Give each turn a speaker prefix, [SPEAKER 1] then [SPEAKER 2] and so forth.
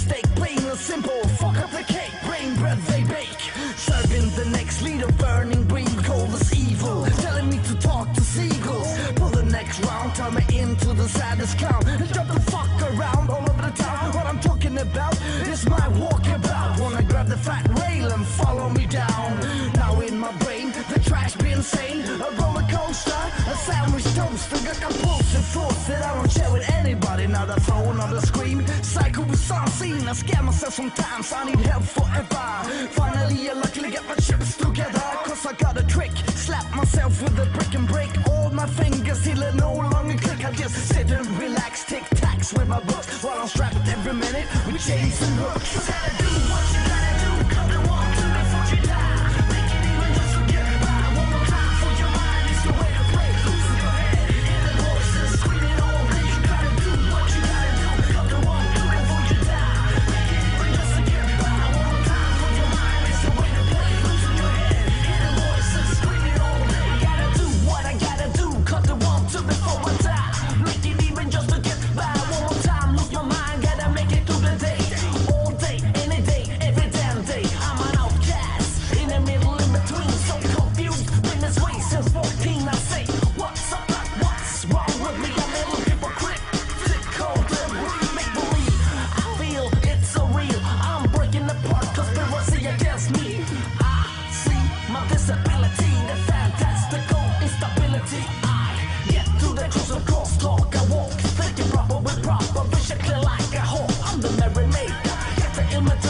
[SPEAKER 1] mistake, plain and simple. Fuck up the cake, brain bread they bake. Serving the next leader, burning green cold as evil. Telling me to talk to seagulls. Pull the next round, turn me into the saddest clown. And jump the fuck around all over the town. What I'm talking about is my walkabout. Wanna grab the fat rail and follow me down. Now in my brain, the trash be insane. A roller coaster, a sandwich toast. I got compulsive thoughts that I don't share with anybody. Not a phone, not a scream. Psycho was unseen. I scare myself sometimes. I need help forever. Finally, I luckily get my chips together. Cause I got a trick. Slap myself with a brick and break all my fingers till it no longer click. I just sit and relax, take tacks with my books while I'm strapped every minute with chains and hooks. You gotta do what you gotta do. Come and walk to before you die. Make it even just to get by. One more time for your mind is the way to play. Losing your head in the voices screaming all day. You gotta do what you gotta do. Come and walk to before you die. Make it even just to get by. One more time for your mind is the way to play. Losing your head in the voices screaming all day. I gotta do what I gotta do. Cut the one to before I die. Make it even just to get by. One more time, lose my mind. Gotta make it through the day. All day, any day, every damn day. I'm an outcast in the middle, in between. So confused, been this way since 14. I say, what's up, what's wrong with me? I'm a little hypocrite, fit cold and make believe. I feel it's so real. I'm breaking apart, conspiracy against me. I see my disability, the fantastical instability. I get to the cruise of crosstalk. I walk, thinking proper with proper vision, clear like a hawk. I'm the merrymaker, get the imitation.